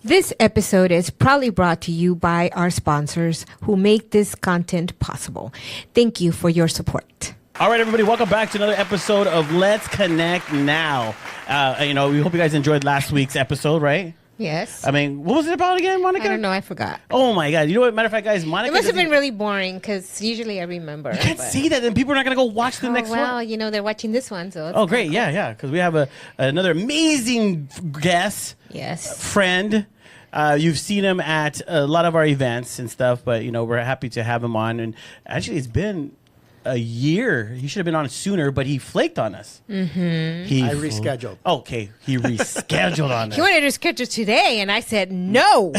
This episode is proudly brought to you by our sponsors who make this content possible. Thank you for your support. All right, everybody, welcome back to another episode of Let's Connect Now. We hope you guys enjoyed last week's episode, right? Yes. I mean, what was it about again, Monica? I don't know. I forgot. Oh, my God. You know what? Matter of fact, guys, Monica... It must have been really boring because usually I remember. You can't see that. Then people are not going to go watch the next one. Well, you know, they're watching this one. So oh, great. Cool. Yeah. Because we have another amazing guest. Yes. Friend. You've seen him at a lot of our events and stuff, but, you know, we're happy to have him on. And actually, it's been a year. He should have been on sooner, but he flaked on us. Mm-hmm. I rescheduled. Okay. He rescheduled on us. He wanted to schedule today, and I said no.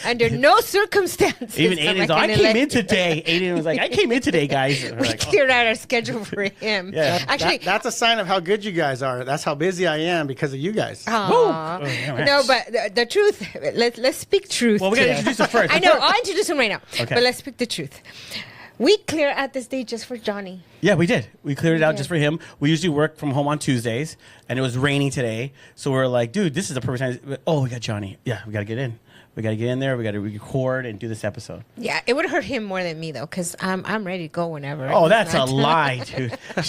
Under no circumstances. Even Aiden's like, I came in today. Aiden was like, I came in today, guys. We cleared out our schedule for him. Yeah. Actually, that's a sign of how good you guys are. That's how busy I am because of you guys. No, but the truth, let's speak truth. Well, we got to introduce him first. I know, I'll introduce him right now. Okay. But let's speak the truth. We cleared out this day just for Johnny. Yeah, we did. We cleared it out just for him. We usually work from home on Tuesdays, and it was raining today. So we're like, dude, this is the perfect time. Oh, we got Johnny. Yeah, we got to get in. We got to get in there. We got to record and do this episode. Yeah, it would hurt him more than me, though, because I'm ready to go whenever. Oh, that's a lie, dude. But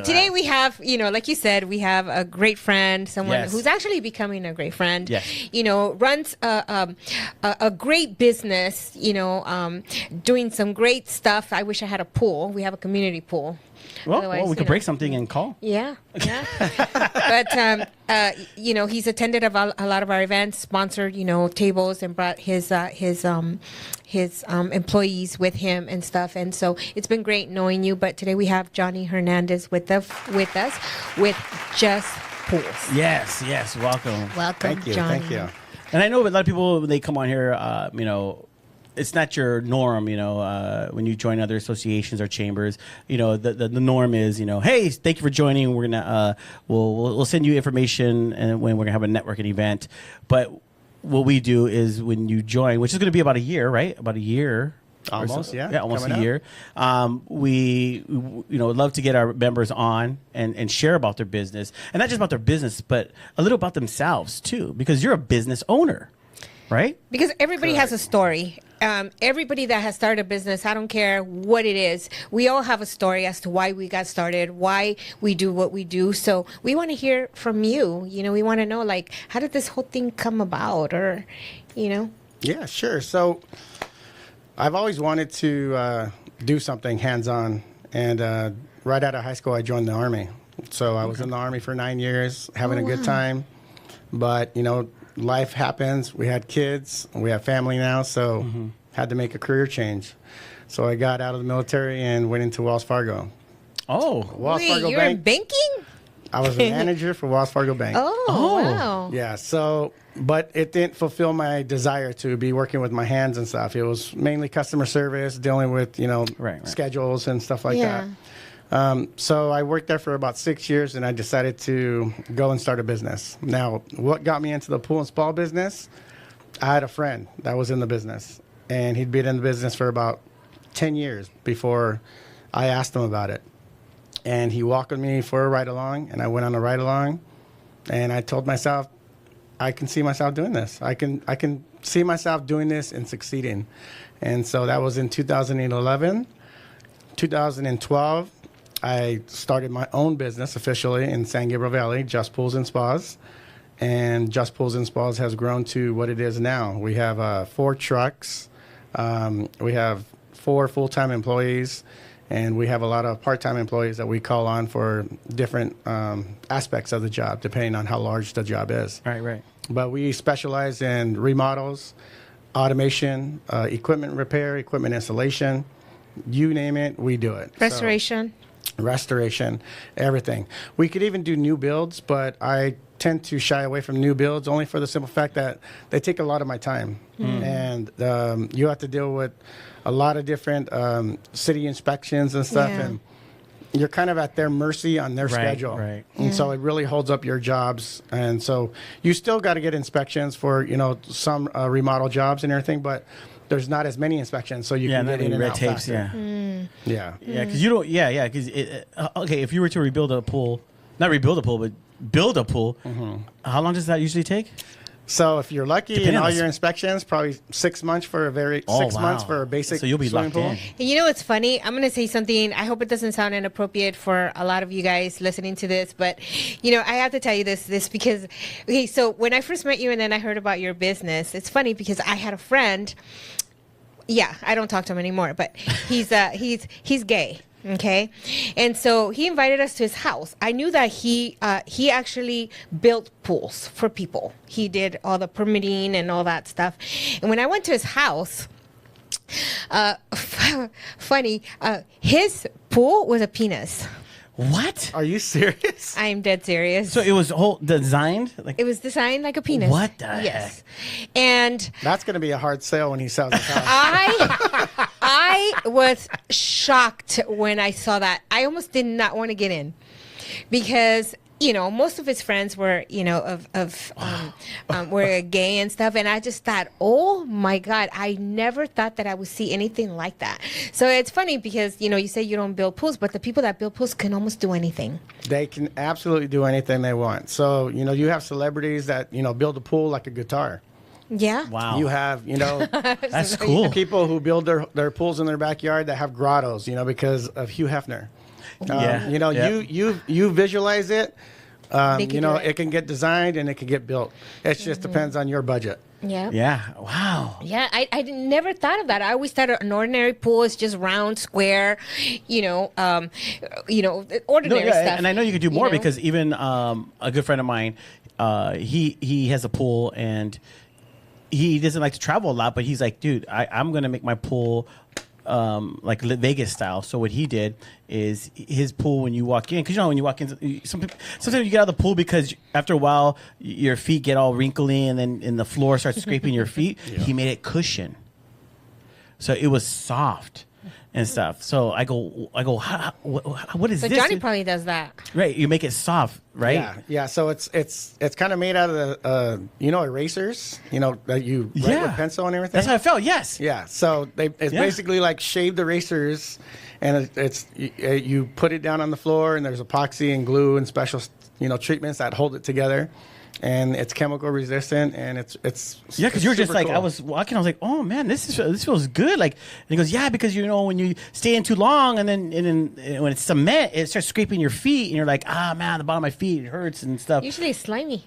today we have, like you said, we have a great friend, someone who's actually becoming a great friend. Yes. Runs a great business, doing some great stuff. I wish I had a pool. We have a community pool. Well, we could break something and call. Yeah. But, he's attended a lot of our events, sponsored, tables, and brought his employees with him and stuff. And so it's been great knowing you. But today we have Johnny Hernandez with us with Just Pools. Yes. Welcome. Welcome, Thank you. Johnny. Thank you. And I know a lot of people, when they come on here, it's not your norm, when you join other associations or chambers, the norm is, hey, thank you for joining. We're going to, we'll send you information and when we're going to have a networking event. But what we do is when you join, which is going to be about a year, right? About a year. Almost, yeah. Yeah, almost Coming a year. We love to get our members on and share about their business. And not just about their business, but a little about themselves, too, because you're a business owner, right? Because everybody has a story. Everybody that has started a business, I don't care what it is, we all have a story as to why we got started, why we do what we do. So we want to hear from you. We want to know, like, how did this whole thing come about, or, Yeah, sure. So I've always wanted to do something hands-on. And right out of high school, I joined the Army. So I was in the Army for 9 years, having a good time. But, life happens. We had kids. We have family now, so had to make a career change. So I got out of the military and went into Wells Fargo. Oh. Wells Fargo you're Bank. in banking? I was a manager for Wells Fargo Bank. Oh, wow. Yeah, but it didn't fulfill my desire to be working with my hands and stuff. It was mainly customer service, dealing with, schedules and stuff like that. So I worked there for about 6 years, and I decided to go and start a business. Now, what got me into the pool and spa business? I had a friend that was in the business, and he'd been in the business for about 10 years before I asked him about it. And he walked with me for a ride-along, and I went on a ride-along, and I told myself, I can see myself doing this. I can see myself doing this and succeeding. And so that was in 2011. 2012, I started my own business officially in San Gabriel Valley, Just Pools and Spas. And Just Pools and Spas has grown to what it is now. We have 4 trucks. We have 4 full-time employees. And we have a lot of part-time employees that we call on for different aspects of the job, depending on how large the job is. Right. But we specialize in remodels, automation, equipment repair, equipment installation. You name it, we do it. Restoration. Restoration, everything. We could even do new builds, but I tend to shy away from new builds only for the simple fact that they take a lot of my time. And you have to deal with a lot of different city inspections and stuff, and you're kind of at their mercy on their schedule. Right. And so it really holds up your jobs. And so you still got to get inspections for, some remodel jobs and everything, but there's not as many inspections, so you can get in and out faster. Yeah, because you don't. Because okay, if you were to rebuild a pool, not rebuild a pool, but build a pool. How long does that usually take? So if you're lucky Depending in all on the your inspections, probably 6 months for a months for a basic So you'll be swimming locked pool. in. And you know what's funny? I'm going to say something. I hope it doesn't sound inappropriate for a lot of you guys listening to this, but you know, I have to tell you this because, okay, so when I first met you and then I heard about your business, it's funny because I had a friend. Yeah, I don't talk to him anymore, but he's gay. Okay, and so he invited us to his house. I knew that he actually built pools for people. He did all the permitting and all that stuff. And when I went to his house, funny, his pool was a penis. What? Are you serious? I'm dead serious. So it was designed like It was designed like a penis. What the Yes. And That's going to be a hard sale when he sells his house. I was shocked when I saw that. I almost did not want to get in because, you know, most of his friends were, you know, were gay and stuff. And I just thought, oh my God, I never thought that I would see anything like that. So it's funny because, you know, you say you don't build pools, but the people that build pools can almost do anything. They can absolutely do anything they want. So, you know, you have celebrities that, you know, build a pool like a guitar. Yeah. wow. You have, you know, That's cool. people who build their pools in their backyard that have grottos, you know, because of Hugh Hefner. Yeah. You know, Yeah. you visualize it. They can You know, do it. it can get designed and it can get built. It just depends on your budget. Yeah. Yeah. Wow. Yeah, I never thought of that. I always thought an ordinary pool is just round, square, ordinary stuff. And I know you could do more you know? because even a good friend of mine, he has a pool and he doesn't like to travel a lot, but he's like, dude, I'm gonna make my pool like Vegas style. So what he did is his pool, when you walk in, because you know when you walk in, sometimes you get out of the pool because after a while your feet get all wrinkly and the floor starts scraping your feet. Yeah. He made it cushion, so it was soft and stuff. So I go, what is So this? Johnny probably does that. Right, you make it soft, right? Yeah. So it's kind of made out of the erasers, you know, that you write with pencil and everything. That's how I felt. Yes. Yeah. So it's basically like shaved erasers, and you put it down on the floor, and there's epoxy and glue and special treatments that hold it together. And it's chemical resistant, and it's because you were just like, cool. I was walking, I was like, oh man, this feels good. Like, and he goes, yeah, because when you stay in too long, and then when it's cement, it starts scraping your feet, and you're like, man, the bottom of my feet it hurts and stuff. Usually it's slimy.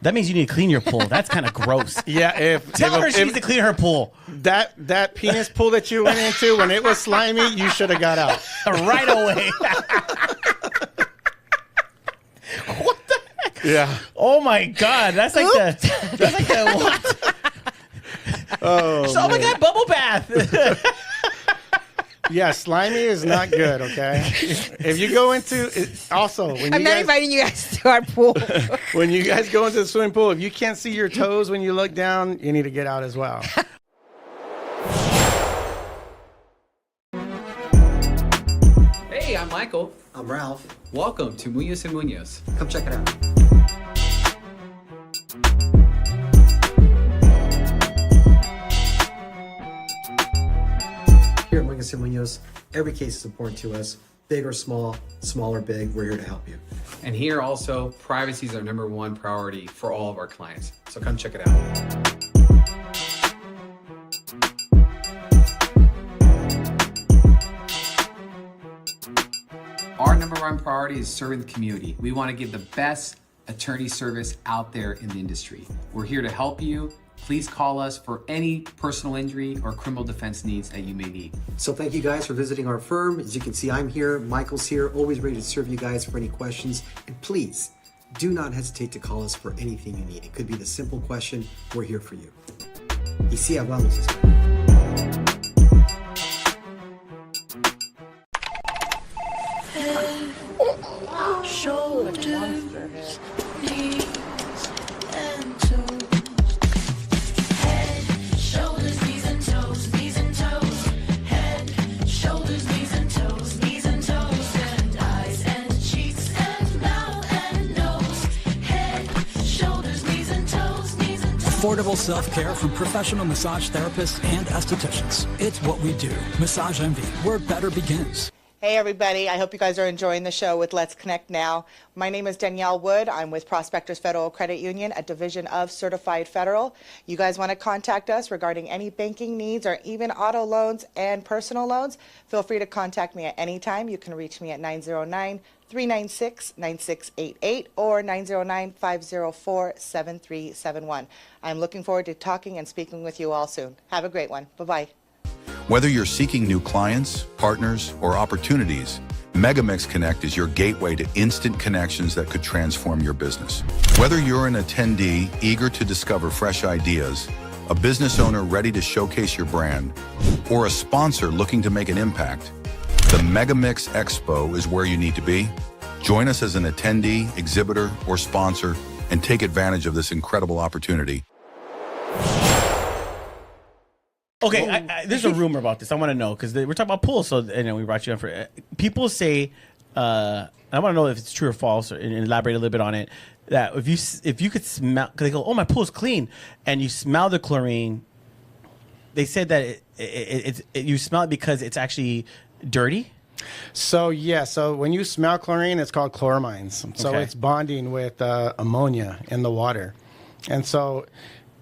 That means you need to clean your pool. That's kind of gross. Yeah, Tell her she needs to clean her pool that penis pool that you went into when it was slimy, you should have got out right away. What the heck? Yeah. Oh my God, that's like the what? Oh my God, bubble bath. Yeah, slimy is not good, okay? If you go into it, also, I'm not inviting you guys to our pool. when you guys go into the swimming pool, if you can't see your toes when you look down, you need to get out as well. Hey, I'm Michael. I'm Ralph. Welcome to Munoz and Munoz. Come check it out. Here at Munoz and Munoz, every case is important to us. Big or small or big, we're here to help you. And here also, privacy is our #1 priority for all of our clients. So come check it out. Our #1 priority is serving the community. We want to give the best attorney service out there in the industry. We're here to help you. Please call us for any personal injury or criminal defense needs that you may need. So thank you guys for visiting our firm. As you can see, I'm here, Michael's here, always ready to serve you guys for any questions. And please, do not hesitate to call us for anything you need. It could be the simple question, we're here for you. Y sí, hablamos. Shoulders, knees, and toes. Head, shoulders, knees and toes, knees and toes. Head, shoulders, knees and toes, knees and toes. And eyes and cheeks and mouth and nose. Head, shoulders, knees and toes, knees and toes. Affordable self-care from professional massage therapists and estheticians. It's what we do. Massage Envy, where better begins. Hey everybody, I hope you guys are enjoying the show with Let's Connect Now. My name is Danielle Wood. I'm with Prospectors Federal Credit Union, a division of Certified Federal. You guys want to contact us regarding any banking needs or even auto loans and personal loans, feel free to contact me at any time. You can reach me at 909-396-9688 or 909-504-7371. I'm looking forward to talking and speaking with you all soon. Have a great one. Bye-bye. Whether you're seeking new clients, partners, or opportunities, Megamix Connect is your gateway to instant connections that could transform your business. Whether you're an attendee eager to discover fresh ideas, a business owner ready to showcase your brand, or a sponsor looking to make an impact, the Megamix Expo is where you need to be. Join us as an attendee, exhibitor, or sponsor and take advantage of this incredible opportunity. Okay, there's a rumor about this. I want to know because we're talking about pools, so we brought you on for. People say, I want to know if it's true or false, and elaborate a little bit on it. That if you could smell, because they go, "Oh, my pool's clean," and you smell the chlorine. They said that you smell it because it's actually dirty. So when you smell chlorine, it's called chloramines. So it's bonding with ammonia in the water, and so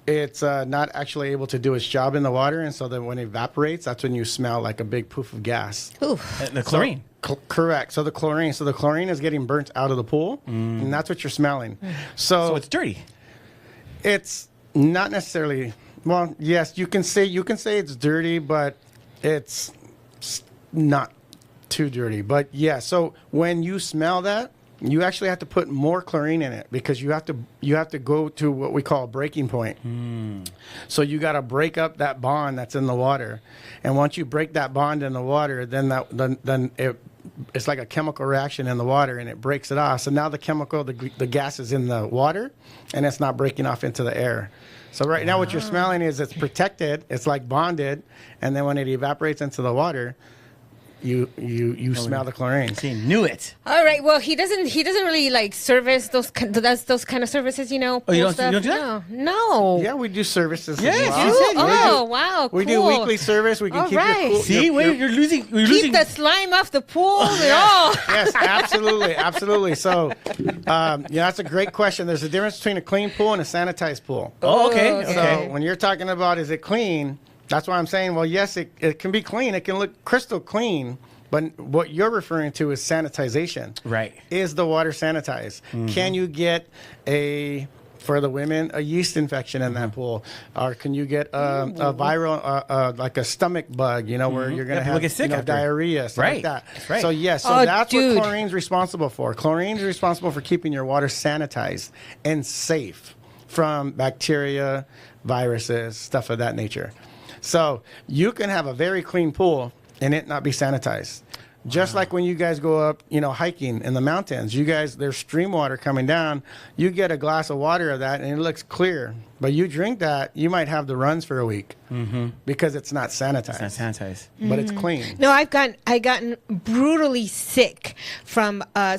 it's not actually able to do its job in the water, and so then when it evaporates, that's when you smell like a big poof of gas. Ooh. The chlorine. Correct. So the chlorine is getting burnt out of the pool, and that's what you're smelling. So it's dirty. It's not necessarily. Well, yes, you can say it's dirty, but it's not too dirty. But yeah, so when you smell that, you actually have to put more chlorine in it because you have to go to what we call a breaking point. So you got to break up that bond that's in the water, and once you break that bond in the water, then it's like a chemical reaction in the water, and it breaks it off. So now the gas is in the water, and it's not breaking off into the air. So right now what you're smelling is it's protected, it's like bonded, and then when it evaporates into the water, you smell the chlorine. See, knew it. All right. Well, he doesn't really like service those kind of services, Oh, you don't do that? No. Yeah, we do services. Yes, as well. you said Oh, wow. We do cool. weekly service. We can All keep right. your pool. See, you're losing. Keep the slime off the pool and all. Yes, absolutely. So, that's a great question. There's a difference between a clean pool and a sanitized pool. Oh, okay. So when you're talking about is it clean, that's why I'm saying, well, yes, it can be clean. It can look crystal clean. But what you're referring to is sanitization. Right. Is the water sanitized? Can you get for the women, a yeast infection in that pool? Or can you get a viral, like a stomach bug, where you're going to have get sick after. diarrhea, stuff like that. That's right. So, yes, that's what chlorine's responsible for. Chlorine's responsible for keeping your water sanitized and safe from bacteria, viruses, stuff of that nature. So you can have a very clean pool and it not be sanitized. Just like when you guys go up, hiking in the mountains, there's stream water coming down. You get a glass of water of that and it looks clear. But you drink that, you might have the runs for a week because it's not sanitized. It's not sanitized. But it's clean. No, I gotten brutally sick from a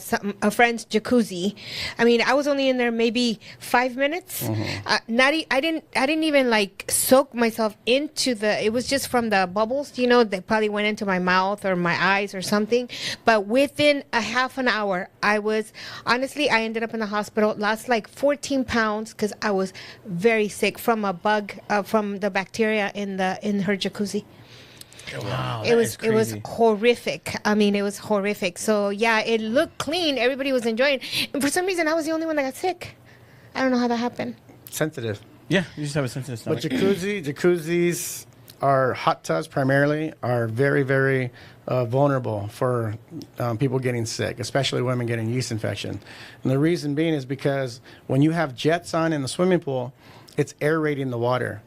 friend's jacuzzi. I mean, I was only in there maybe 5 minutes. I didn't even like soak myself into it was just from the bubbles, they probably went into my mouth or my eyes or something. But within a half an hour, I ended up in the hospital, lost like 14 pounds because I was very sick from a bug, from the bacteria in her jacuzzi. Wow, it was horrific. I mean, it was horrific. So yeah, it looked clean. Everybody was enjoying. And for some reason, I was the only one that got sick. I don't know how that happened. Sensitive. Yeah, you just have a sensitive stomach. But jacuzzis are hot tubs primarily are very, very vulnerable for people getting sick, especially women getting yeast infection. And the reason being is because when you have jets on in the swimming pool, it's aerating the water.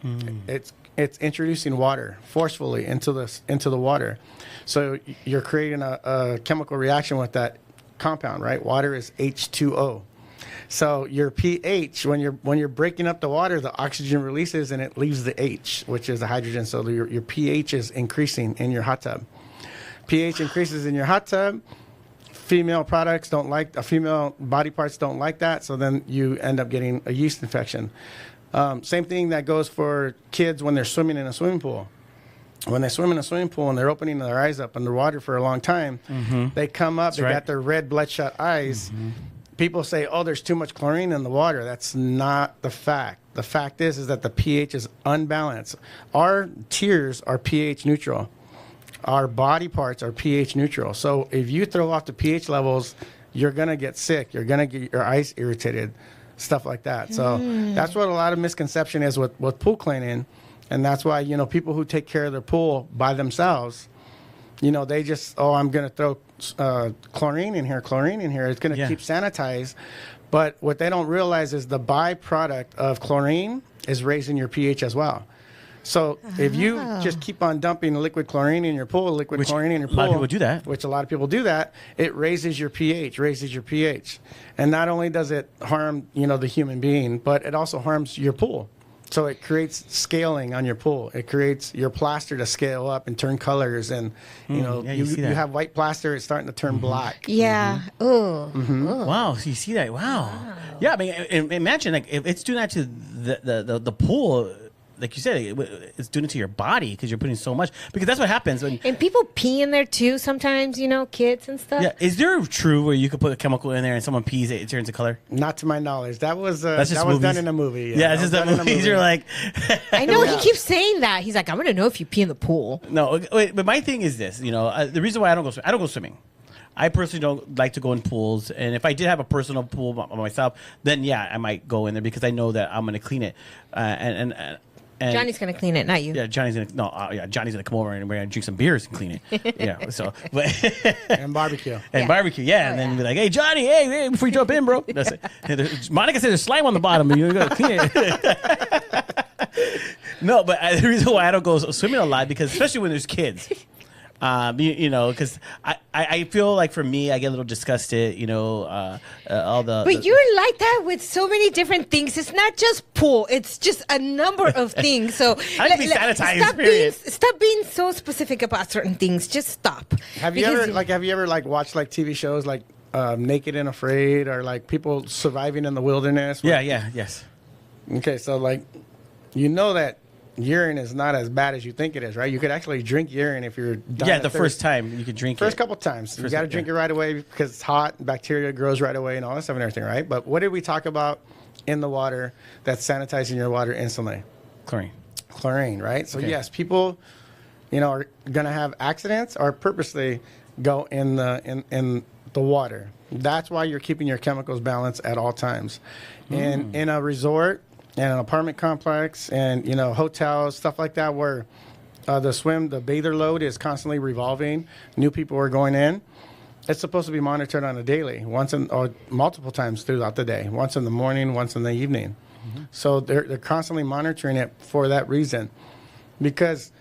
It's introducing water forcefully into the water. So you're creating a chemical reaction with that compound, right? Water is H2O. So your pH, when you're breaking up the water, the oxygen releases and it leaves the H, which is the hydrogen. So your pH is increasing in your hot tub. pH increases in your hot tub. Female body parts don't like that. So then you end up getting a yeast infection. Same thing that goes for kids when they're swimming in a swimming pool. when they swim in a swimming pool and they're opening their eyes up underwater for a long time, they come up, got their red bloodshot eyes. People say, oh, there's too much chlorine in the water. That's not the fact. The fact is that the pH is unbalanced. Our tears are pH neutral. Our body parts are pH neutral. So if you throw off the pH levels, you're going to get sick. You're going to get your eyes irritated, stuff like that. So that's what a lot of misconception is with pool cleaning. And that's why, you know, people who take care of their pool by themselves, you know, they just, oh, I'm going to throw chlorine in here. It's going to keep sanitized. But what they don't realize is the byproduct of chlorine is raising your pH as well. So if you just keep on dumping liquid chlorine in your pool, a lot of people do that, which a lot of people do that, it raises your pH. And not only does it harm, you know, the human being, but it also harms your pool. So it creates scaling on your pool. It creates your plaster to scale up and turn colors. And, you know, you have white plaster, it's starting to turn black. Yeah. Oh. Wow. So you see that. Wow. Yeah. I mean, imagine like if it's doing that to the pool, like you said, it's doing it to your body because you're putting so much. Because that's what happens when. And people pee in there too sometimes, you know, kids and stuff. Yeah. Is there true where you could put a chemical in there and someone pees, it turns a color? Not to my knowledge. That was done in a movie. Yeah, it's just that movies. You're like. I know he keeps saying that. He's like, I'm gonna know if you pee in the pool. No, wait, but my thing is this. You know, the reason why I don't go swimming. I personally don't like to go in pools, and if I did have a personal pool by myself, then yeah, I might go in there because I know that I'm gonna clean it, and Johnny's gonna clean it, not you. Yeah, Johnny's gonna come over and we're gonna drink some beers and clean it. Yeah, so and barbecue and then be like, hey Johnny, hey, before you jump in, bro. That's it. Monica said there's slime on the bottom, and you gotta clean it. No, but the reason why I don't go swimming a lot because especially when there's kids. You know, because I feel like for me, I get a little disgusted, you know, all the. But you're like that with so many different things. It's not just pool; it's just a number of things. So I like to be sanitized. Stop being so specific about certain things. Just stop. Have you ever watched like TV shows like Naked and Afraid or like people surviving in the wilderness? Yes. Okay, so like, you know that. Urine is not as bad as you think it is, right? You could actually drink urine if you're dying. Yeah, the first time you could drink it. First couple times. You got to drink it right away because it's hot, bacteria grows right away and all that stuff and everything, right? But what did we talk about in the water that's sanitizing your water instantly? Chlorine, right? So yes, people, you know, are going to have accidents or purposely go in the water. That's why you're keeping your chemicals balanced at all times. And in a resort, and an apartment complex and, you know, hotels, stuff like that where the bather load is constantly revolving. New people are going in. It's supposed to be monitored on a daily, or multiple times throughout the day, once in the morning, once in the evening. So they're constantly monitoring it for that reason. Because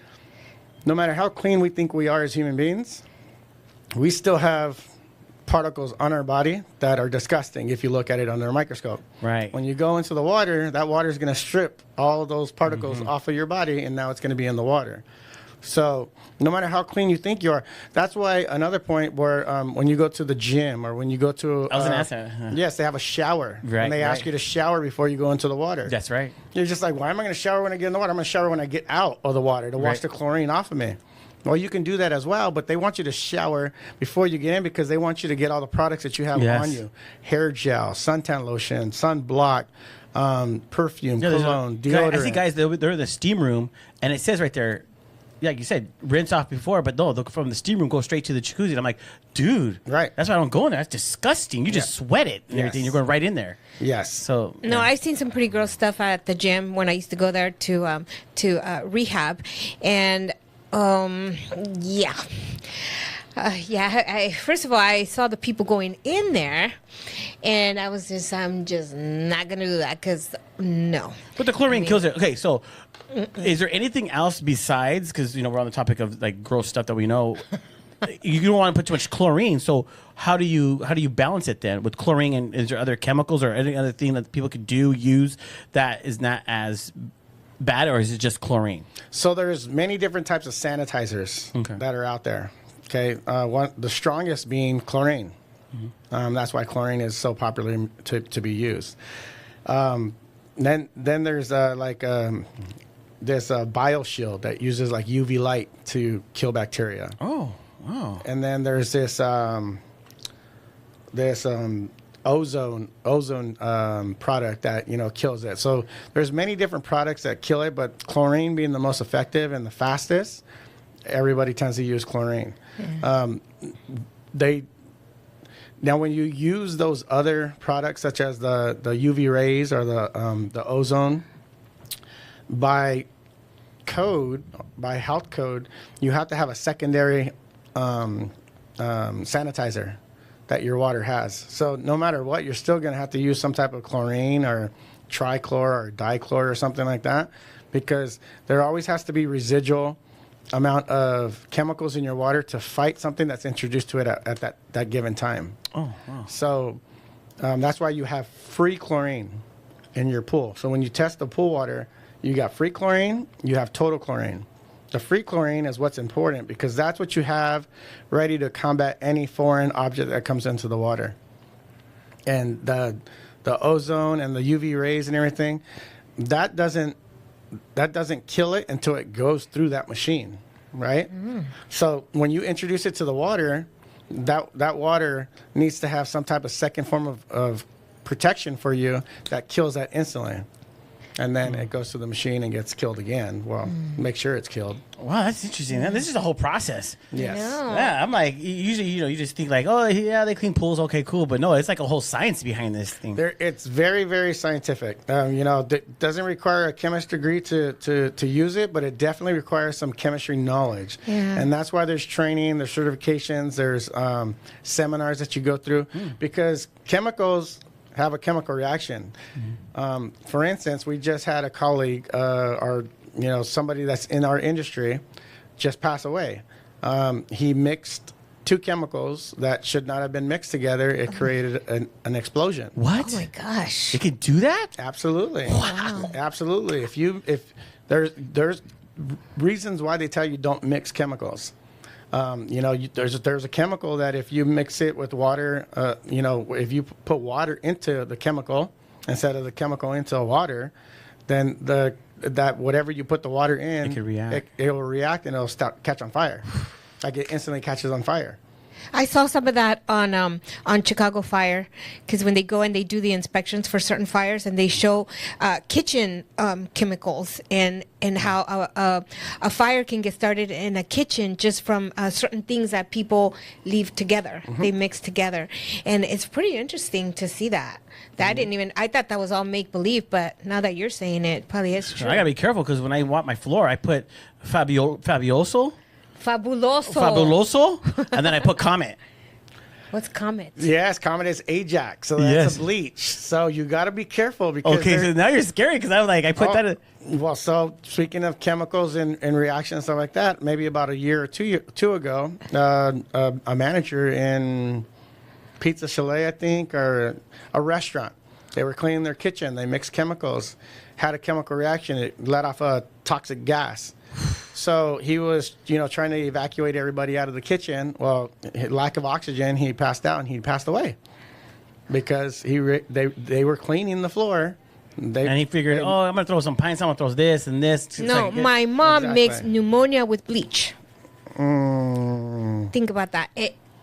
no matter how clean we think we are as human beings, we still have particles on our body that are disgusting if you look at it under a microscope. Right. When you go into the water, that water is going to strip all of those particles off of your body, and now it's going to be in the water. So no matter how clean you think you are, that's why another point where when you go to the gym or when you go to... I was going to ask that. Yes, they have a shower. Right, and they ask you to shower before you go into the water. That's right. You're just like, why am I going to shower when I get in the water? I'm going to shower when I get out of the water to wash the chlorine off of me. Well, you can do that as well, but they want you to shower before you get in because they want you to get all the products that you have on you. Hair gel, suntan lotion, sunblock, perfume, cologne, deodorant. I see guys, they're in the steam room, and it says right there, like you said, rinse off before, but no, from the steam room, go straight to the jacuzzi. And I'm like, dude, that's why I don't go in there. That's disgusting. You just sweat it and everything. You're going right in there. Yes. So no, I've seen some pretty gross stuff at the gym when I used to go there to rehab, and first of all, I saw the people going in there, and I'm just not gonna do that because no. But the chlorine kills it. Okay, so is there anything else besides? Because you know we're on the topic of like gross stuff that we know. You don't want to put too much chlorine. So how do you balance it then with chlorine? And is there other chemicals or any other thing that people could use that is not as bad, or is it just chlorine? So there's many different types of sanitizers that are out there. Okay, the strongest being chlorine. That's why chlorine is so popular to be used. Then there's BioShield that uses like UV light to kill bacteria. Oh, wow. And then there's this ozone product that kills it. So there's many different products that kill it, but chlorine being the most effective and the fastest, everybody tends to use chlorine. Now when you use those other products such as the UV rays or the ozone, by health code, you have to have a secondary sanitizer that your water has. So no matter what, you're still going to have to use some type of chlorine or trichlor or dichlor or something like that, because there always has to be residual amount of chemicals in your water to fight something that's introduced to it at that given time. Oh, wow. So that's why you have free chlorine in your pool. So when you test the pool water, you got free chlorine, you have total chlorine. The free chlorine is what's important because that's what you have ready to combat any foreign object that comes into the water. And the ozone and the UV rays and everything, that doesn't kill it until it goes through that machine, right? So when you introduce it to the water, that water needs to have some type of second form of protection for you that kills that instantly. And then it goes to the machine and gets killed again. Well, make sure it's killed. Wow, that's interesting. This is a whole process. Yes. Yeah, I'm like, usually, you just think like, oh, yeah, they clean pools. Okay, cool. But no, it's like a whole science behind this thing. It's very, very scientific. It doesn't require a chemist degree to use it, but it definitely requires some chemistry knowledge. Yeah. And that's why there's training, there's certifications, there's seminars that you go through, because chemicals have a chemical reaction. For instance, we just had a colleague, somebody that's in our industry, just pass away. He mixed two chemicals that should not have been mixed together. It created an explosion. What? Oh my gosh. It can do that? Absolutely. Wow. Absolutely. If there's reasons why they tell you don't mix chemicals. There's a chemical that if you mix it with water, if you put water into the chemical instead of the chemical into water, then that whatever you put the water in, it can react. It will react and it'll catch on fire. Like it instantly catches on fire. I saw some of that on Chicago Fire, because when they go and they do the inspections for certain fires and they show kitchen chemicals and how a fire can get started in a kitchen just from certain things that people leave together. They mix together, and it's pretty interesting to see that. I thought that was all make believe, but now that you're saying it, probably is true. I gotta be careful because when I want my floor, I put Fabuloso, and then I put Comet. What's Comet? Yes, Comet is Ajax, so that's a bleach. So you got to be careful because. Okay, so now you're scary because I'm like, I put that in. Well, so speaking of chemicals and reactions and stuff like that, maybe about a year or two ago, a manager in Pizza Chalet, I think, or a restaurant, they were cleaning their kitchen. They mixed chemicals, had a chemical reaction. It let off a toxic gas. So he was, trying to evacuate everybody out of the kitchen. Well, lack of oxygen, he passed out and he passed away because they were cleaning the floor. And he figured, I'm going to throw some pints, I'm going to throw this and this. No, my mom makes pneumonia with bleach. Think about that.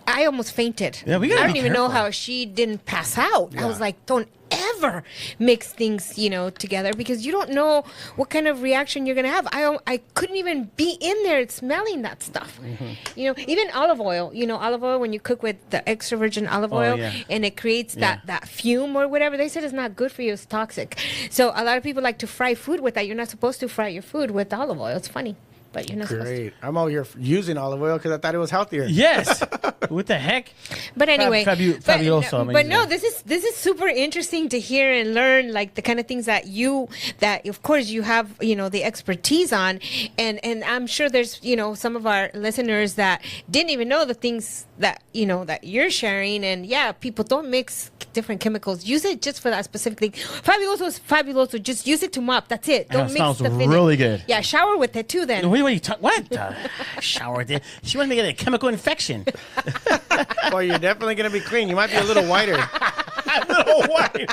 I almost fainted. Yeah, I don't even know how she didn't pass out. Yeah. I was like, don't ever mix things, together, because you don't know what kind of reaction you're going to have. I couldn't even be in there smelling that stuff. Even olive oil, when you cook with the extra virgin olive oil and it creates that fume or whatever, they said it's not good for you. It's toxic. So a lot of people like to fry food with that. You're not supposed to fry your food with olive oil. It's funny. But you're not Great. I'm over here using olive oil because I thought it was healthier. Yes. What the heck? But anyway, Fabuloso. But no, this is super interesting to hear and learn, like the kind of things that of course you have, the expertise on, and I'm sure there's, some of our listeners that didn't even know the things that, that you're sharing. And yeah, people don't mix different chemicals. Use it just for that specific thing. Fabuloso is fabuloso. Just use it to mop. That's it. Don't mix stuff in it. Sounds really good. Yeah, shower with it too then. What? Shower with it? She wanted to get a chemical infection. Well, you're definitely going to be clean. You might be a little whiter. A little whiter.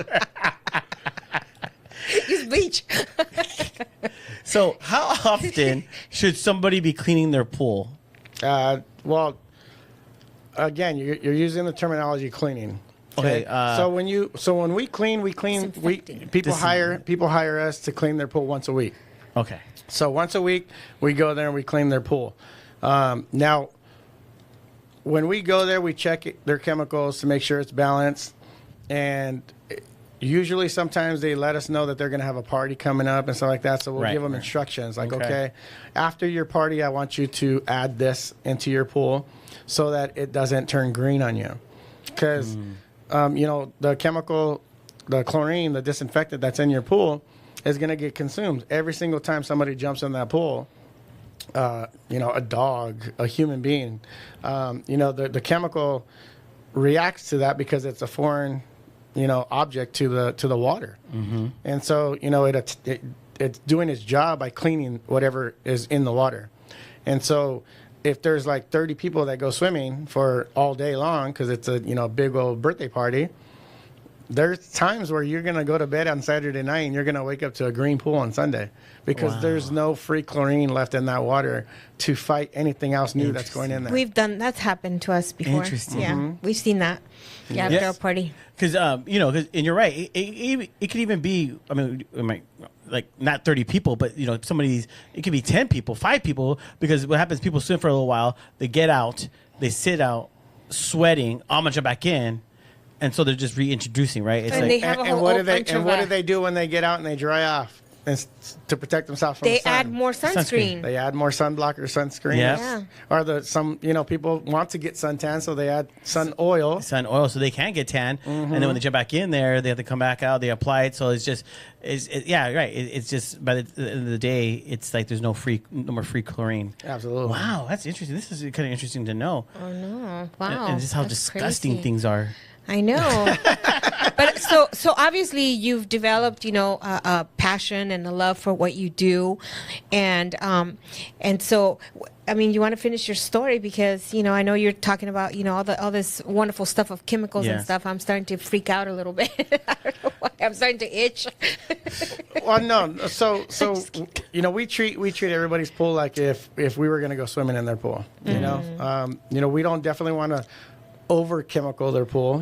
Use bleach. So how often should somebody be cleaning their pool? Well, again, you're using the terminology cleaning. Okay. So when we clean, people hire us to clean their pool once a week. Okay. So once a week, we go there and we clean their pool. Now, when we go there, we check their chemicals to make sure it's balanced. And usually sometimes they let us know that they're going to have a party coming up and stuff like that. So we'll give them instructions like, okay, after your party, I want you to add this into your pool so that it doesn't turn green on you. Because, the chemical, the chlorine, the disinfectant that's in your pool is going to get consumed every single time somebody jumps in that pool. A dog, a human being, the chemical reacts to that because it's a foreign, object to the water. Mm-hmm. And so, it's doing its job by cleaning whatever is in the water. And so if there's like 30 people that go swimming for all day long, because it's a, big old birthday party, there's times where you're going to go to bed on Saturday night and you're going to wake up to a green pool on Sunday because there's no free chlorine left in that water to fight anything else new that's going in there. That's happened to us before. Interesting. Yeah, we've seen that. Yeah, after a party. Because, and you're right. It could even be, like not 30 people, but, it could be 10 people, 5 people, because what happens, people swim for a little while, they get out, they sit out, sweating, I'm going to jump back in. And so they're just reintroducing, right? It's and they have a whole what do they do when they get out and they dry off? And to protect themselves from the sun? They add more sunscreen. They add more sunblocker, sunscreen. Yeah. Or people want to get suntan, so they add sun oil. Sun oil, so they can get tan. Mm-hmm. And then when they jump back in there, they have to come back out. They apply it, so it's just, it's just by the end of the day, it's like there's no more free chlorine. Absolutely. Wow, that's interesting. This is kind of interesting to know. Oh no! Wow. And just how disgusting crazy. Things are. I know. But so obviously you've developed, a passion and a love for what you do. And so, you want to finish your story because, I know you're talking about, all this wonderful stuff of chemicals and stuff. I'm starting to freak out a little bit. I don't know why. I'm starting to itch. Well, no. So we treat everybody's pool like if we were going to go swimming in their pool, we don't definitely want to over chemical their pool,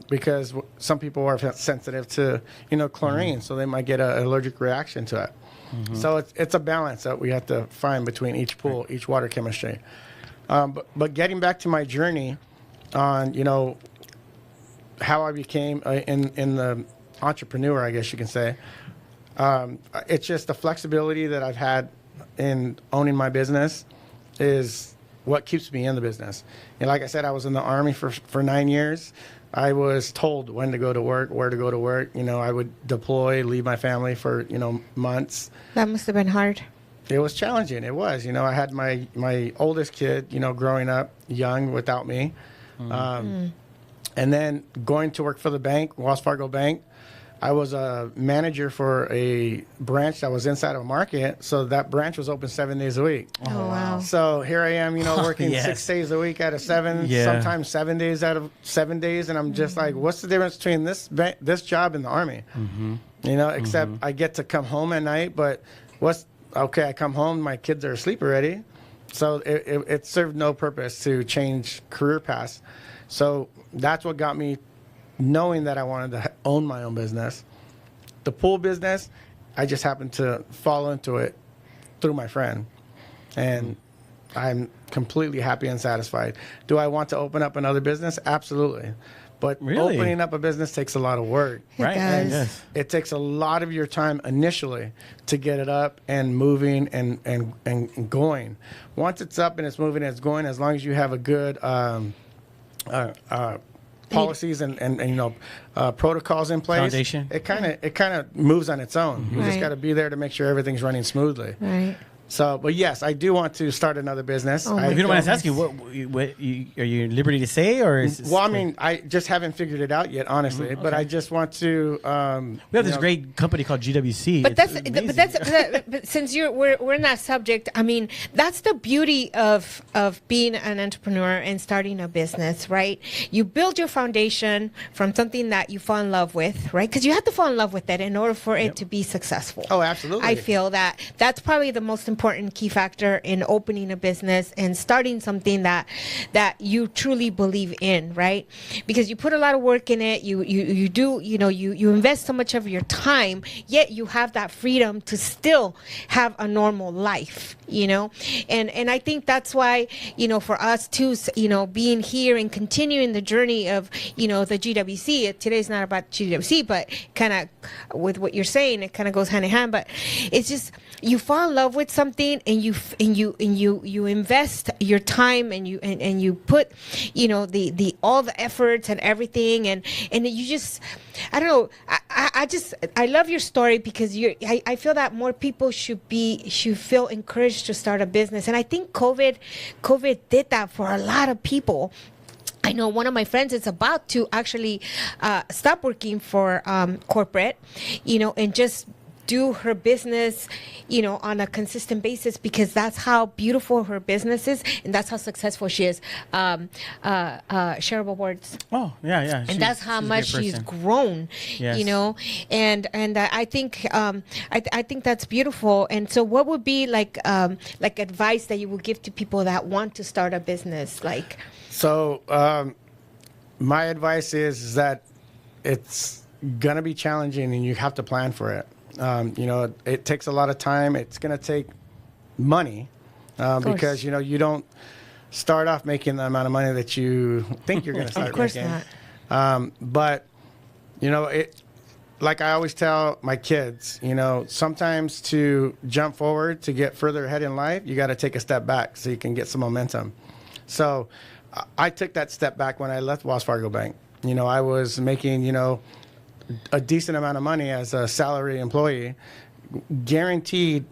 because some people are sensitive to, chlorine, so they might get an allergic reaction to it. Mm-hmm. So it's a balance that we have to find between each pool, each water chemistry. But getting back to my journey on, how I became in the entrepreneur, I guess you can say, it's just the flexibility that I've had in owning my business is what keeps me in the business. And like I said, I was in the Army for 9 years. I was told when to go to work, where to go to work. I would deploy, leave my family for, months. That must have been hard. It was challenging. It was. I had my oldest kid, growing up young without me. And then going to work for the bank, Wells Fargo Bank. I was a manager for a branch that was inside of a market, so that branch was open 7 days a week. Oh, wow. So here I am, working 6 days a week out of 7, sometimes 7 days out of 7 days, and I'm just like, what's the difference between this job and the Army? Mm-hmm. Except I get to come home at night, but I come home, my kids are asleep already, so it served no purpose to change career paths. So that's what got me knowing that I wanted to own my own business. The pool business, I just happened to fall into it through my friend. And I'm completely happy and satisfied. Do I want to open up another business? Absolutely. But opening up a business takes a lot of work. It does. It takes a lot of your time initially to get it up and moving and going. Once it's up and it's moving and it's going, as long as you have a good policies and protocols in place, foundation. It kind of moves on its own. You just got to be there to make sure everything's running smoothly. Right. So, but yes, I do want to start another business. If you don't mind us asking, what are you at liberty to say, or is well, I mean, I just haven't figured it out yet, honestly. But I just want to. We have this great company called GWC. But since we're in that subject, I mean, that's the beauty of being an entrepreneur and starting a business, right? You build your foundation from something that you fall in love with, right? Because you have to fall in love with it in order for it to be successful. Oh, absolutely. I feel that's probably the most important key factor in opening a business and starting something that you truly believe in, right? Because you put a lot of work in it, you invest so much of your time, yet you have that freedom to still have a normal life, and I think that's why, for us too, being here and continuing the journey of, the GWC. Today's not about GWC, but kind of with what you're saying, it kind of goes hand in hand. But it's just, you fall in love with something and you invest your time and you put, the all the efforts and everything, and you just, I don't know, I love your story because I feel that more people should feel encouraged to start a business. And I think COVID did that for a lot of people. I know one of my friends is about to actually stop working for corporate, and just do her business, on a consistent basis, because that's how beautiful her business is and that's how successful she is. Shareable Boards. Oh, yeah. And that's how much she's grown, and I think I think that's beautiful. And so what would be like advice that you would give to people that want to start a business? So my advice is that it's going to be challenging and you have to plan for it. It takes a lot of time. It's going to take money because, you don't start off making the amount of money that you think you're going to start making. Of course not. But, like I always tell my kids, sometimes to jump forward, to get further ahead in life, you got to take a step back so you can get some momentum. So I took that step back when I left Wells Fargo Bank. I was making, a decent amount of money as a salary employee, guaranteed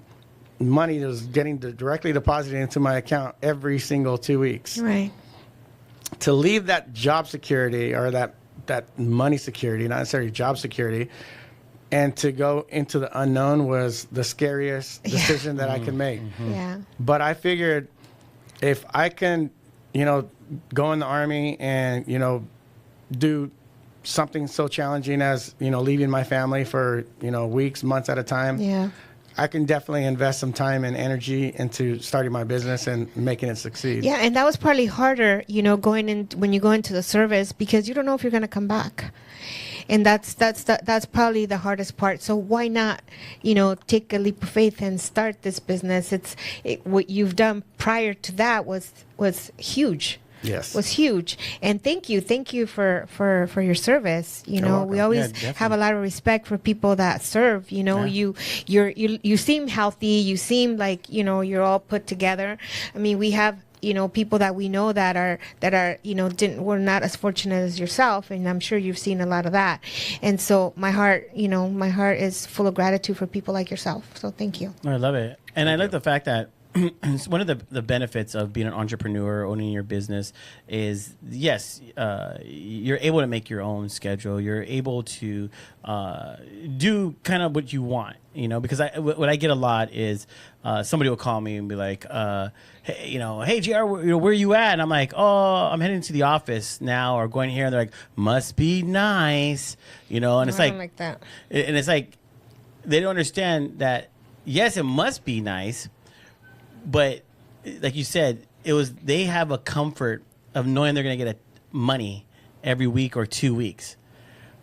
money that was getting directly deposited into my account every single 2 weeks. Right. To leave that job security or that money security, not necessarily job security, and to go into the unknown was the scariest decision that I could make. Mm-hmm. Yeah. But I figured if I can, go in the Army and, do something so challenging as, leaving my family for, weeks, months at a time. Yeah. I can definitely invest some time and energy into starting my business and making it succeed. Yeah, and that was probably harder, going in when you go into the service, because you don't know if you're going to come back. And that's probably the hardest part. So why not, take a leap of faith and start this business? What you've done prior to that was huge. Yes. Was huge. And thank you for your service. We always have a lot of respect for people that serve. You seem healthy, you seem like, you're all put together. I mean, we have people that we know that are were not as fortunate as yourself, and I'm sure you've seen a lot of that. And so my heart is full of gratitude for people like yourself. So thank you. I love it. And I like the fact that one of the benefits of being an entrepreneur, owning your business, is yes, you're able to make your own schedule. You're able to do kind of what you want, because what I get a lot is somebody will call me and be like, hey, JR, where are you at? And I'm like, oh, I'm heading to the office now, or going here. And they're like, must be nice, and it's I don't like that. And it's like, they don't understand that, yes, it must be nice. But like you said, they have a comfort of knowing they're going to get money every week or 2 weeks.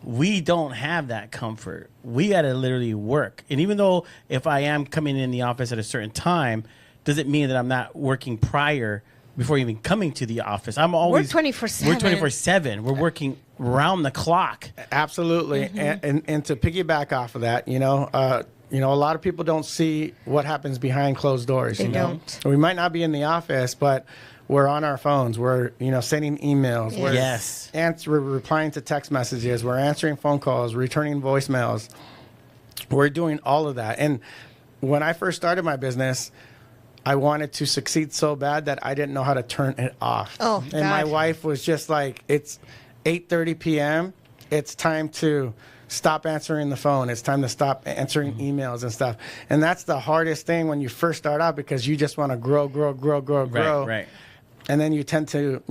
We don't have that comfort. We got to literally work. And even though if I am coming in the office at a certain time, doesn't mean that I'm not working prior before even coming to the office. I'm always... We're 24/7. We're 24/7. We're working around the clock. Absolutely. Mm-hmm. And to piggyback off of that, a lot of people don't see what happens behind closed doors. They don't. We might not be in the office, but we're on our phones. We're, sending emails. Yes. We're replying to text messages. We're answering phone calls, returning voicemails. We're doing all of that. And when I first started my business, I wanted to succeed so bad that I didn't know how to turn it off. Oh, and God. my wife was just like, it's 8:30 p.m. It's time to stop answering the phone. It's time to stop answering emails and stuff. And that's the hardest thing when you first start out, because you just want to grow. Right. And then you tend to,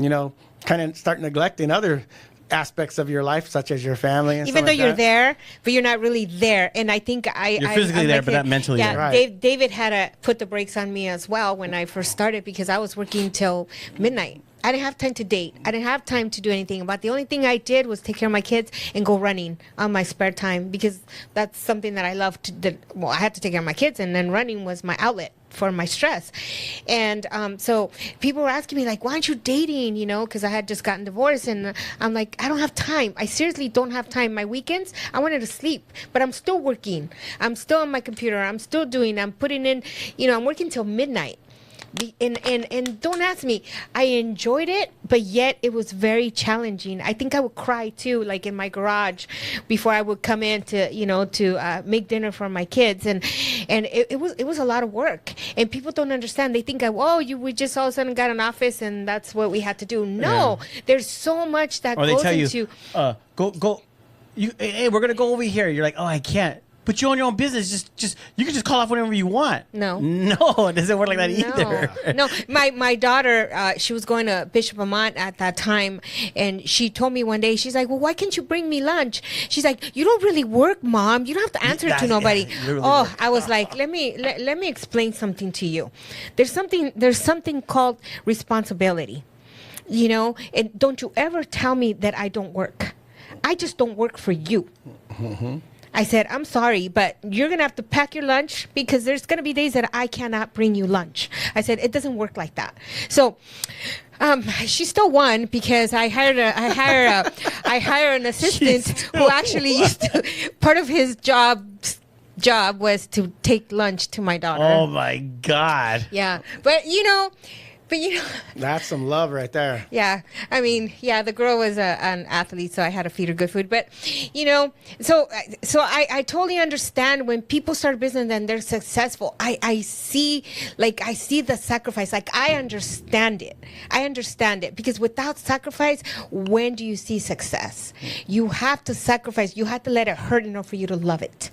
kind of start neglecting other aspects of your life, such as your family and even stuff though like you're that. there, but you're not really there. And I think You're physically there, but not mentally yeah, there. Right. David had to put the brakes on me as well when I first started, because I was working till midnight. I didn't have time to date. I didn't have time to do anything. About the only thing I did was take care of my kids and go running on my spare time, because that's something that I love to do. Well, I had to take care of my kids, and then running was my outlet for my stress. And so people were asking me, like, why aren't you dating? Because I had just gotten divorced, and I'm like, I don't have time. I seriously don't have time. My weekends, I wanted to sleep, but I'm still working. I'm still on my computer. I'm putting in, I'm working till midnight. And don't ask me, I enjoyed it, but yet it was very challenging. I think I would cry too, like in my garage, before I would come in to make dinner for my kids, and it was a lot of work. And people don't understand. They think, we just all of a sudden got an office and that's what we had to do. No, there's so much that Or they goes tell into. you, go. Hey, we're gonna go over here. You're like, oh, I can't. But you own your own business. Just you can just call off whenever you want. No, it doesn't work like that either. No, my daughter, she was going to Bishop Vermont at that time, and she told me one day, she's like, well, why can't you bring me lunch? She's like, you don't really work, Mom. You don't have to answer to nobody. I was like, let me explain something to you. There's something called responsibility, and don't you ever tell me that I don't work. I just don't work for you. Mm-hmm. I said, I'm sorry, but you're going to have to pack your lunch, because there's going to be days that I cannot bring you lunch. I said, it doesn't work like that. So she still won, because I hire an assistant who actually used to, part of his job was to take lunch to my daughter. Oh my God. Yeah. But That's some love right there. Yeah. I mean, the girl was an athlete, so I had to feed her good food. But, so I totally understand when people start a business and they're successful. I see the sacrifice. Like, I understand it. Because without sacrifice, when do you see success? You have to sacrifice. You have to let it hurt in order for you to love it.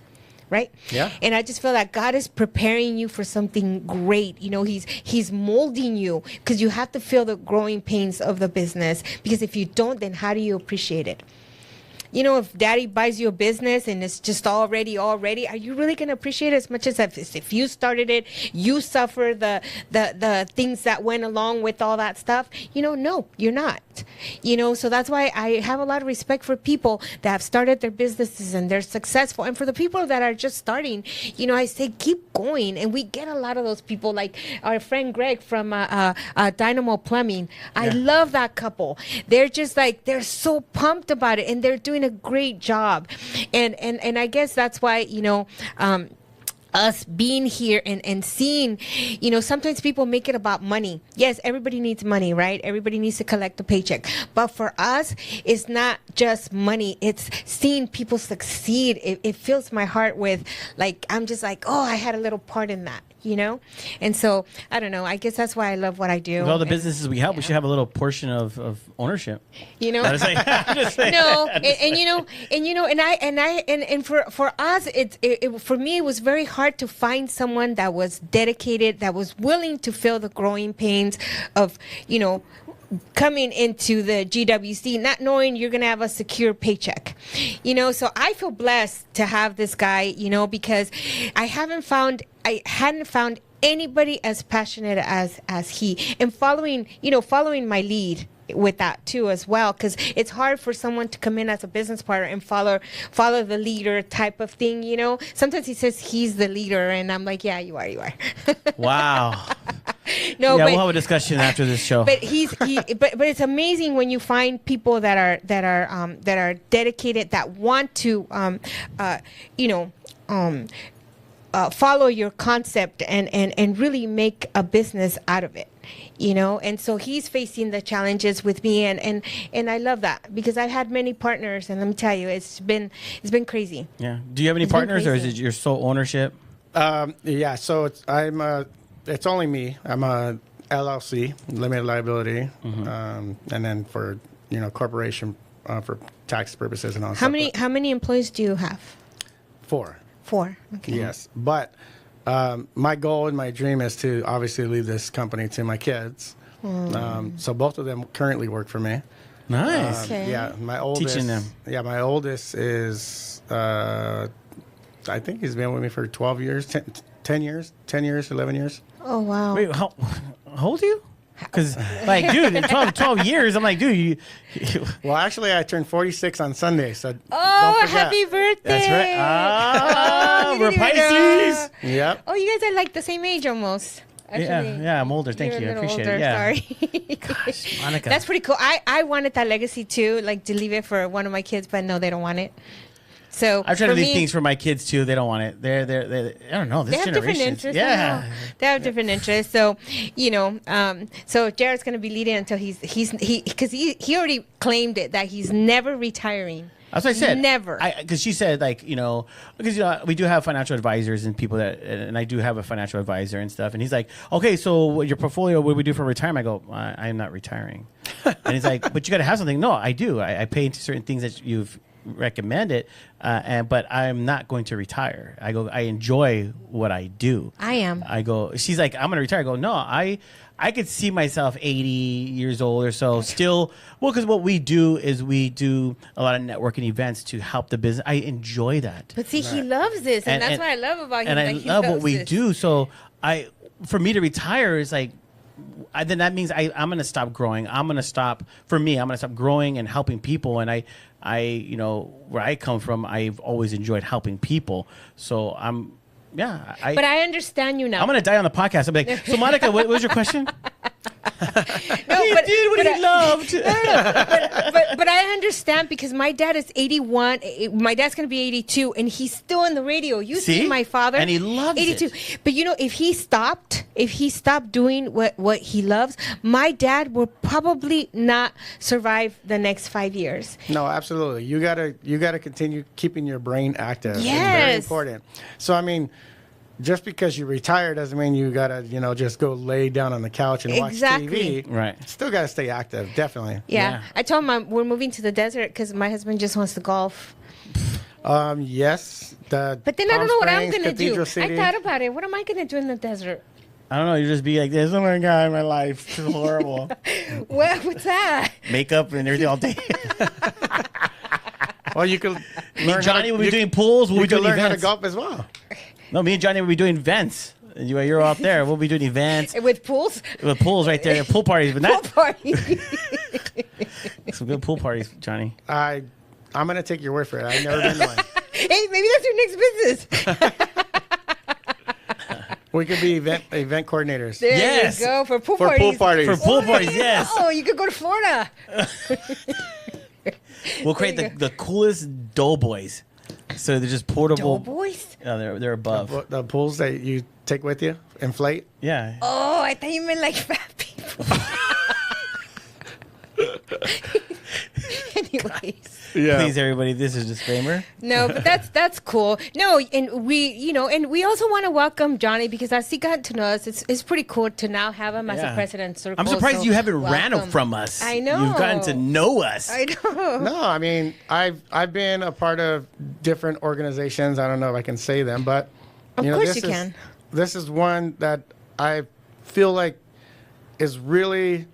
Right? Yeah. And I just feel that God is preparing you for something great. He's molding you, because you have to feel the growing pains of the business. Because if you don't, then how do you appreciate it? If Daddy buys you a business and it's just already, are you really going to appreciate it as much as if you started it, you suffer the things that went along with all that stuff? No, you're not. So that's why I have a lot of respect for people that have started their businesses and they're successful. And for the people that are just starting, I say keep going. And we get a lot of those people, like our friend Greg from Dynamo Plumbing. I love that couple. They're just like, they're so pumped about it, and they're doing a great job. And I guess that's why, us being here and seeing, sometimes people make it about money. Yes, everybody needs money, right? Everybody needs to collect a paycheck. But for us, it's not just money. It's seeing people succeed. It fills my heart with, like, I'm just like, oh, I had a little part in that. And so I don't know, I guess that's why I love what I do. With all the businesses we help, we should have a little portion of ownership. I'm just saying. No, and for us, for me, it was very hard to find someone that was dedicated, that was willing to feel the growing pains of coming into the GWC, not knowing you're going to have a secure paycheck. So I feel blessed to have this guy, because I hadn't found anybody as passionate as he, and following my lead with that too as well, because it's hard for someone to come in as a business partner and follow the leader type of thing. Sometimes he says he's the leader, and I'm like, yeah, you are. Wow. No, yeah, we'll have a discussion after this show. But but it's amazing when you find people that are dedicated, that want to follow your concept and really make a business out of it. And so he's facing the challenges with me, and I love that, because I've had many partners, and let me tell you, it's been crazy. Yeah. Do you have any partners, or is it your sole ownership? Yeah. So I'm It's only me. I'm a LLC, limited liability, and then for corporation for tax purposes and all. How many employees do you have? 4. 4. Okay. Yes, but my goal and my dream is to obviously leave this company to my kids. So both of them currently work for me. Nice. Okay. Yeah, my oldest. Teaching them. Yeah, my oldest is. I think he's been with me for 12 years, 10 years, 11 years. Oh wow. Wait, how old are you? Because, like, dude, in 12 years, I'm like, dude, you Well, actually, I turned 46 on Sunday, so don't Oh, forget. happy birthday! That's right. Ah, you we're didn't even know. Pisces. Yep. Oh, you guys are like the same age almost. Actually, Yeah, I'm older. Thank you're you. I a little appreciate older, it. Yeah. Sorry. Gosh, Monica. That's pretty cool. I wanted that legacy too, like to leave it for one of my kids, but no, they don't want it. So I try to for leave me, things for my kids too. They don't want it. They're I don't know. This they have different generation. interests. Yeah. I know. They have different interests. So, so Jared's going to be leading until because he already claimed it that he's never retiring. That's what I said. Never. Because she said, like, because we do have financial advisors and people and I do have a financial advisor and stuff. And he's like, okay, so your portfolio, what do we do for retirement? I go, I am not retiring. And he's like, but you got to have something. No, I do. I pay into certain things that you've recommended, but I'm not going to retire. I go, I enjoy what I do. I am. I go, she's like, I'm going to retire. I go, no, I could see myself 80 years old or so still. Well, because what we do is we do a lot of networking events to help the business. I enjoy that. But see, he loves this, and that's what I love about him. And I that he love what loves we this. do. So for me to retire is like, then that means I'm going to stop growing. I'm going to stop growing and helping people. And I, where I come from, I've always enjoyed helping people. So But I understand you now. I'm going to die on the podcast. I'm like, so Monica, what was your question? He did what he loved. But I understand because my dad is 81. My dad's going to be 82, and he's still on the radio. You see my father, and he loves 82. it. But if he stopped doing what he loves, my dad will probably not survive the next 5 years. No, absolutely. You gotta continue keeping your brain active. It's very Yes. important. So I mean, just because you retire doesn't mean you gotta just go lay down on the couch and watch Exactly. TV. Right. Still gotta stay active. Definitely. Yeah. I told him we're moving to the desert because my husband just wants to golf. Yes. But then I don't know what I'm going going to do. I thought about it. What am I going to do in the desert? I don't know. You just be like, there's no one guy in my life. It's horrible. What's that? Makeup and everything all day. Well, you could. Me and Johnny will be doing pools. We'll You be can doing learn how to events. golf as well. No, me and Johnny will be doing events. You're out there. We'll be doing events With pools? with pools right there. Pool parties. But Pool not party. some good pool parties, Johnny. I'm gonna take your word for it. I've never been to one. Hey, maybe that's your next business. We could be event coordinators. There Yes. you go. For pool For parties. pool parties. For pool parties, yes. Oh, you could go to Florida. We'll create the coolest doughboys. So they're just portable. Doughboys? Yeah, they're above. The pools that you take with you, inflate. Yeah. Oh, I thought you meant like fat people. Anyways. Yeah. Please, everybody, this is a disclaimer. No, but that's cool. No, and we also want to welcome Johnny because as he got to know us, it's pretty cool to now have him as a Yeah. president circle. I'm surprised so you haven't ran welcome. from us. I know. You've gotten to know us. I know. No, I mean I've been a part of different organizations. I don't know if I can say them, but Of course this you can. This is one that I feel like is really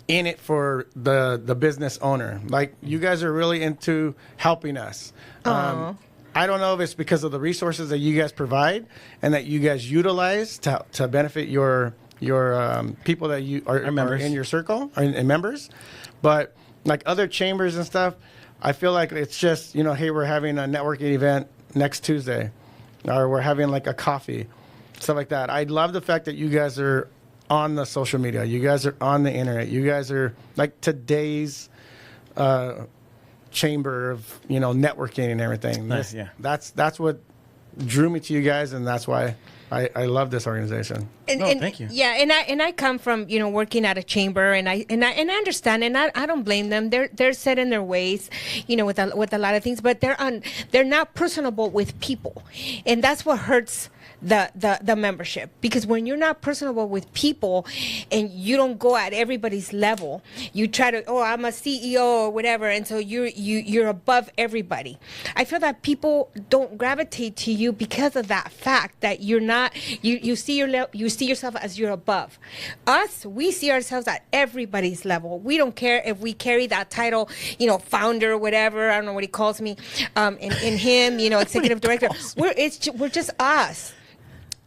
in it for the business owner. Like you guys are really into helping us. I don't know if it's because of the resources that you guys provide and that you guys utilize to benefit your people that you are in your circle and members, but like other chambers and stuff, I feel like it's just hey, we're having a networking event next Tuesday, or we're having like a coffee, stuff like that. I love the fact that you guys are on the social media. You guys are on the internet. You guys are like today's chamber of networking and everything. Nice, yeah. That's what drew me to you guys, and that's why I love this organization. And thank you. Yeah, and I come from working at a chamber, and I understand, and I don't blame them. They're set in their ways, with a lot of things, but they're not personable with people, and that's what hurts the membership, because when you're not personable with people and you don't go at everybody's level, you try to, oh, I'm a CEO or whatever, and so you're above everybody. I feel that people don't gravitate to you because of that fact that you're not, you see yourself as you're above. Us, we see ourselves at everybody's level. We don't care if we carry that title, founder or whatever, I don't know what he calls me, in him, executive director. We're just us.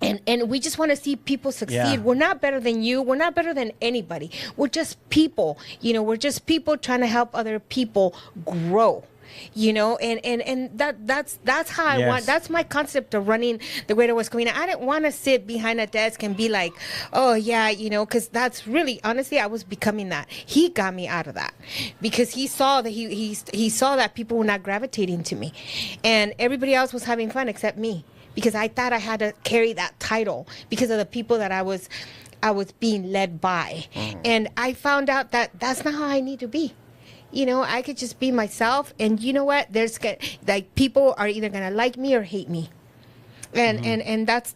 And we just want to see people succeed. Yeah. We're not better than you. We're not better than anybody. We're just people. We're just people trying to help other people grow. And that's how I want. That's my concept of running the Greater West Covina. I didn't want to sit behind a desk and be like, oh yeah, because that's really, honestly, I was becoming that. He got me out of that because he saw that he saw that people were not gravitating to me, and everybody else was having fun except me, because I thought I had to carry that title because of the people that I was being led by. And I found out that that's not how I need to be. I could just be myself, and you know what? There's people are either gonna like me or hate me, and that's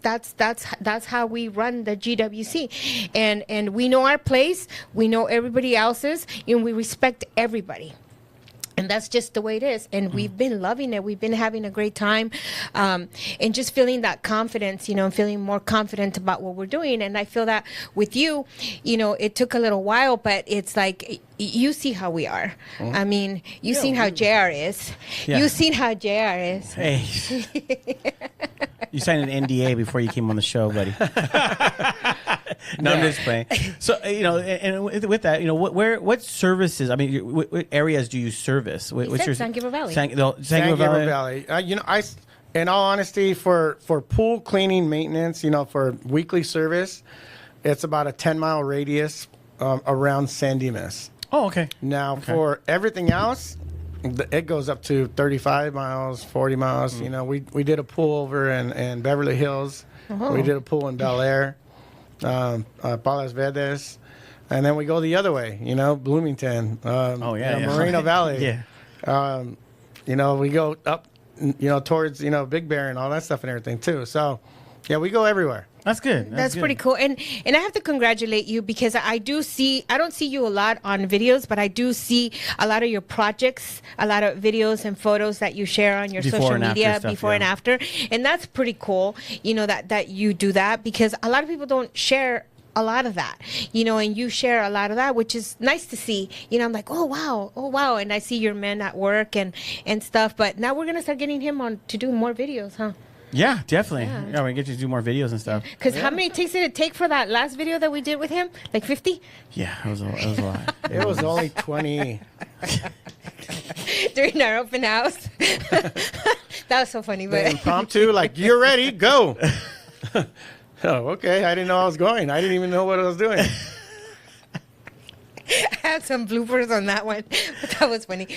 how we run the GWC, and we know our place, we know everybody else's, and we respect everybody. And that's just the way it is. And we've been loving it. We've been having a great time, and just feeling that confidence, and feeling more confident about what we're doing. And I feel that with you, it took a little while, but it's like, you see how we are. I mean, you've seen how JR is. Yeah. You've seen how JR is. Hey. You signed an NDA before you came on the show, buddy. No, I'm just playing. So, and with that, what services, I mean, what areas do you service? What's your San Gabriel Valley. San Gabriel Valley. In all honesty, for pool cleaning maintenance, for weekly service, it's about a 10-mile radius around San Dimas. Oh, okay. Now, for everything else, it goes up to 35 miles, 40 miles. We did a pool over in Beverly Hills. We did a pool in Bel Air, Palos Verdes. And then we go the other way, Bloomington. Moreno Valley. Yeah. We go up, towards, Big Bear and all that stuff and everything too. So, yeah, we go everywhere. That's good. That's good. pretty cool. And I have to congratulate you, because I don't see you a lot on videos, but I do see a lot of your projects, a lot of videos and photos that you share on your social media before and after. And that's pretty cool, that you do that, because a lot of people don't share a lot of that, and you share a lot of that, which is nice to see. I'm like, oh wow, and I see your men at work and stuff. But now we're gonna start getting him on to do more videos, huh? Yeah, definitely. Yeah, we get you to do more videos and stuff. Because how many takes did it take for that last video that we did with him? Like 50? Yeah, it was a lot. It was only 20. During our open house. That was so funny. But impromptu, like, you're ready, go. Oh, okay. I didn't know I was going. I didn't even know what I was doing. I had some bloopers on that one, but that was funny.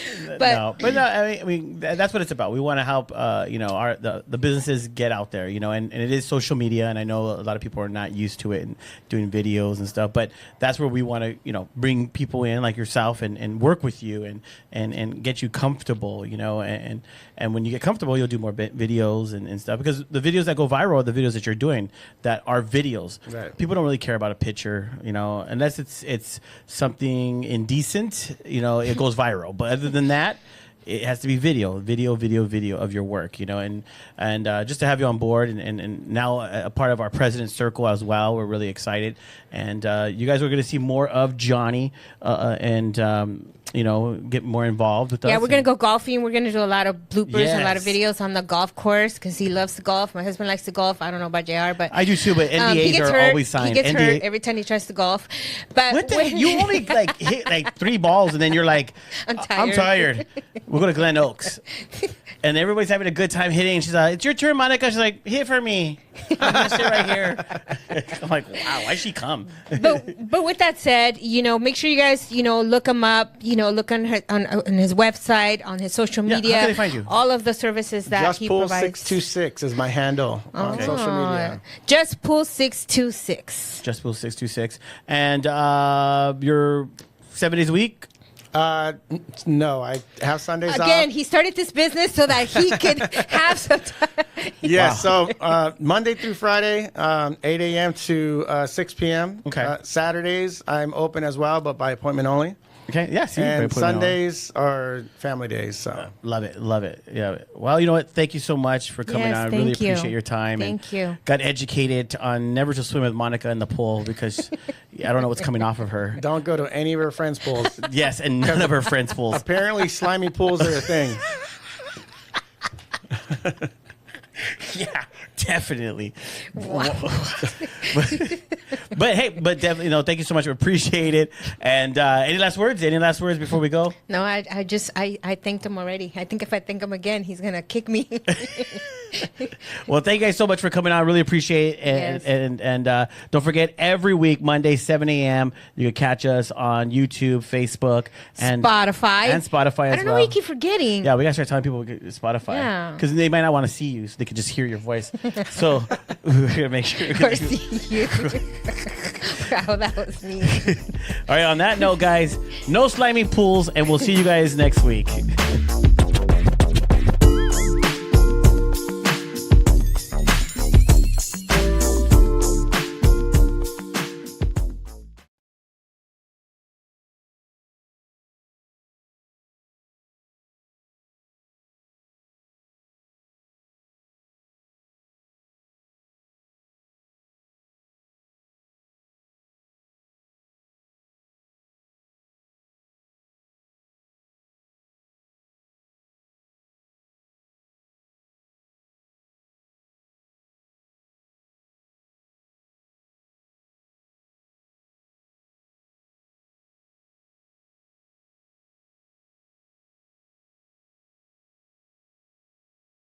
No, I mean that's what it's about. We want to help, the businesses get out there, and it is social media, and I know a lot of people are not used to it and doing videos and stuff, but that's where we want to, bring people in like yourself and work with you and get you comfortable, and when you get comfortable, you'll do more videos and stuff, because the videos that go viral are the videos that you're doing that are videos. Right. People don't really care about a picture, unless it's something indecent, it goes viral. But other than that, it has to be video of your work, and just to have you on board and now a part of our President's Circle as well. We're really excited, and you guys are going to see more of Johnny and get more involved with us. Yeah, we're going to go golfing. We're going to do a lot of bloopers and a lot of videos on the golf course, because he loves to golf. My husband likes to golf. I don't know about JR, but I do too, but NDAs are always signed. He gets hurt every time he tries to golf. But what the you only hit 3 balls, and then you're like, I'm tired. We're going to Glen Oaks. And everybody's having a good time hitting. And she's like, it's your turn, Monica. She's like, hit for me. I'm going to sit right here. I'm like, wow, why'd she come? But with that said, make sure you guys, look him up, look on his website, on his social media. How can they find you? All of the services that he provides. JustPool626 is my handle on social media. JustPool626. JustPool626. And you're 7 days a week? No, I have Sundays Again, off. he started this business so that he could have some time. Yeah, Wow. so Monday through Friday, 8 a.m. to 6 p.m. Okay. Saturdays, I'm open as well, but by appointment only. Okay. Yeah. See, And very put it on. Sundays are family days. So Love it. Love it. Yeah. Well, you know what? Thank you so much for coming Yes, on. I really thank you. appreciate your time. Thank you. Got educated on never to swim with Monica in the pool because I don't know what's coming off of her. don't go to any of her friends' pools. Yes, and none of her friends' pools. Apparently, slimy pools are a thing. Yeah, definitely. But hey, but definitely, thank you so much. We appreciate it. And any last words? Any last words before we go? No, I thanked him already. I think if I thank him again, he's going to kick me. Well, thank you guys so much for coming on. Really appreciate it. Yes. And don't forget, every week, Monday, 7 a.m., you can catch us on YouTube, Facebook, and Spotify. And Spotify as I don't know well. why you keep forgetting. Yeah, we gotta start telling people Spotify. Yeah. Because they might not want to see you, so they can just hear your voice. So we're gonna make sure. Or see you. Wow, that was me. All right. On that note, guys, no slimy pools, and we'll see you guys next week.